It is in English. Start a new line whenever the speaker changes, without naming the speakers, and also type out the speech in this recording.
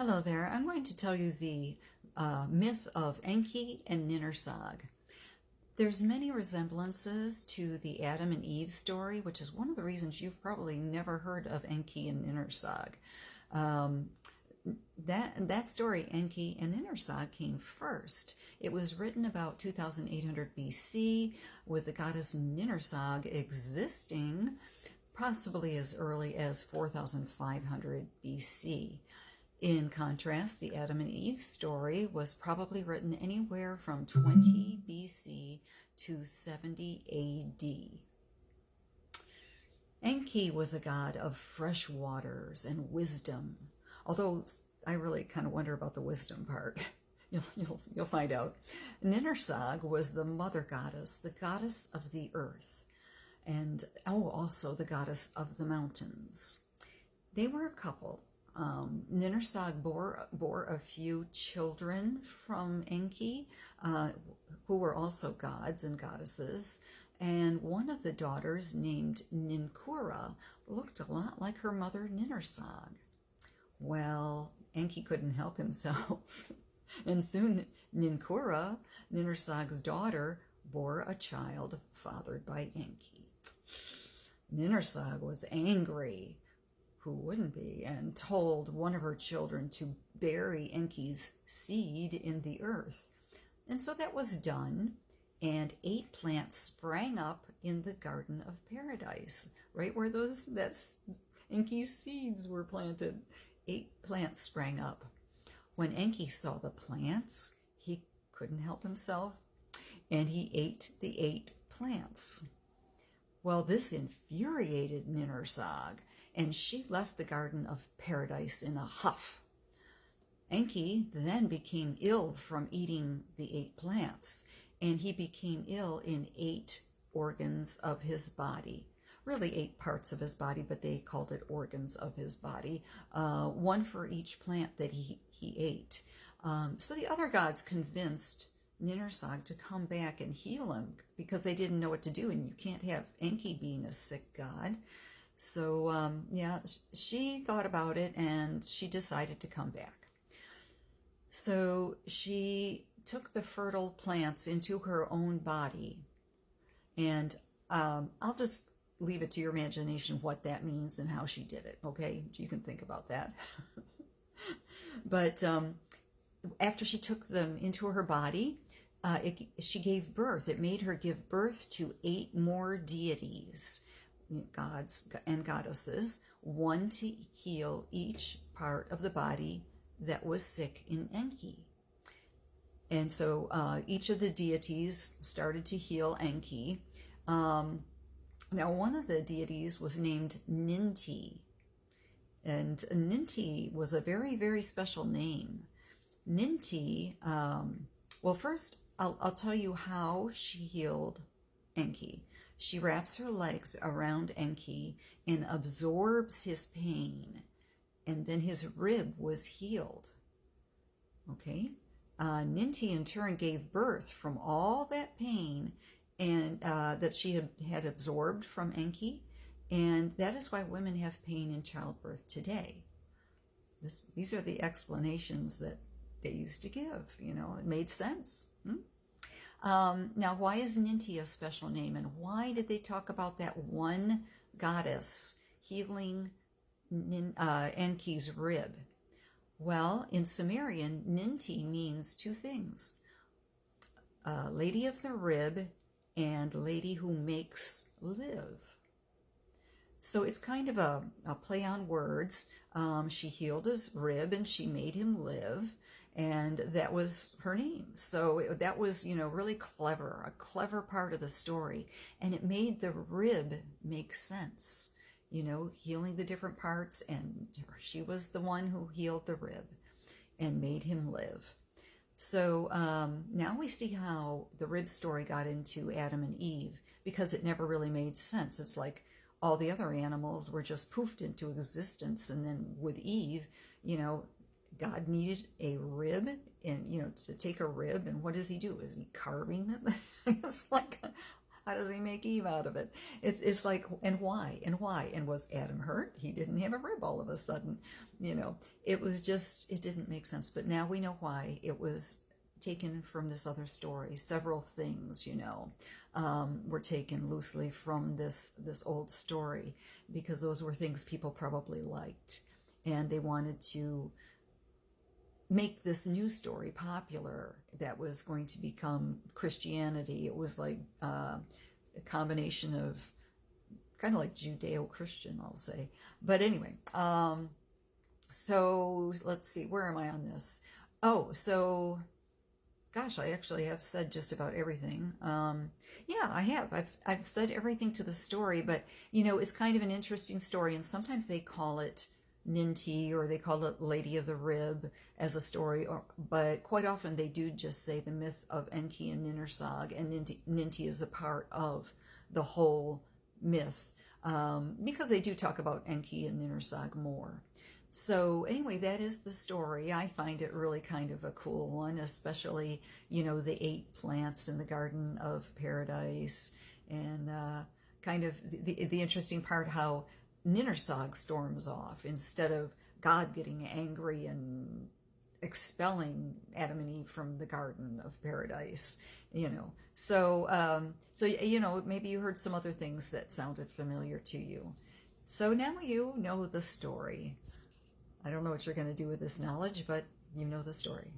Hello there. I'm going to tell you the myth of Enki and Ninhursag. There's many resemblances to the Adam and Eve story, which is one of the reasons you've probably never heard of Enki and Ninhursag. Um, that story, Enki and Ninhursag, came first. It was written about 2800 BC, with the goddess Ninhursag existing possibly as early as 4500 BC. In contrast, the Adam and Eve story was probably written anywhere from 20 BC to 70 AD. Enki was a god of fresh waters and wisdom, although I really kind of wonder about the wisdom part. You'll find out. Ninhursag was the mother goddess, the goddess of the earth, and also the goddess of the mountains. They were a couple. Ninhursag bore a few children from Enki, who were also gods and goddesses, and one of the daughters, named Ninkura, looked a lot like her mother Ninhursag. Well, Enki couldn't help himself, and soon Ninkura, Ninhursag's daughter, bore a child fathered by Enki. Ninhursag was angry. Who wouldn't be? And told one of her children to bury Enki's seed in the earth. And so that was done, and 8 plants sprang up in the Garden of Paradise, right where that's Enki's seeds were planted. 8 plants sprang up. When Enki saw the plants, he couldn't help himself, and he ate the 8 plants. Well, this infuriated Ninhursag, and she left the Garden of Paradise in a huff. Enki then became ill from eating the 8 plants, and he became ill in 8 organs of his body. Really 8 parts of his body, but they called it organs of his body, one for each plant that he ate. So the other gods convinced Ninhursag to come back and heal him because they didn't know what to do, and you can't have Enki being a sick god. So, she thought about it, and she decided to come back. So she took the fertile plants into her own body, and I'll just leave it to your imagination what that means and how she did it, okay? You can think about that. But after she took them into her body, she gave birth. It made her give birth to 8 more deities, gods and goddesses, one to heal each part of the body that was sick in Enki. And so each of the deities started to heal Enki. Now, one of the deities was named Ninti, and Ninti was a very, very special name. Ninti, well, first I'll tell you how she healed Enki. She wraps her legs around Enki and absorbs his pain, and then his rib was healed. Okay? Ninti in turn gave birth from all that pain and that she had absorbed from Enki, and that is why women have pain in childbirth today. These are the explanations that they used to give. It made sense. Now, why is Ninti a special name, and why did they talk about that one goddess healing Enki's rib? Well, in Sumerian, Ninti means 2 things: lady of the rib and lady who makes live. So it's kind of a play on words. She healed his rib and she made him live, and that was her name. So that was, really clever, a clever part of the story. And it made the rib make sense, healing the different parts. And she was the one who healed the rib and made him live. So now we see how the rib story got into Adam and Eve, because it never really made sense. It's like all the other animals were just poofed into existence. And then with Eve, God needed a rib, and to take a rib, and what does he do? Is he carving it? It's like How does he make Eve out of it? It's like, and why? And why? And was Adam hurt? He didn't have a rib all of a sudden. It was just, it didn't make sense. But now we know why. It was taken from this other story. Several things, were taken loosely from this old story, because those were things people probably liked, and they wanted to make this new story popular that was going to become Christianity. It was like a combination of kind of like Judeo-Christian, I'll say. But anyway, so let's see, where am I on this? Oh, so gosh, I actually have said just about everything. Yeah, I have. I've said everything to the story, but it's kind of an interesting story, and sometimes they call it Ninti, or they call it Lady of the Rib as a story, but quite often they do just say the myth of Enki and Ninhursag, and Ninti is a part of the whole myth, because they do talk about Enki and Ninhursag more. So anyway, that is the story. I find it really kind of a cool one, especially, the 8 plants in the Garden of Paradise, and kind of the interesting part how Ninhursag storms off instead of God getting angry and expelling Adam and Eve from the Garden of Paradise, So, maybe you heard some other things that sounded familiar to you. So now you know the story. I don't know what you're going to do with this knowledge, but you know the story.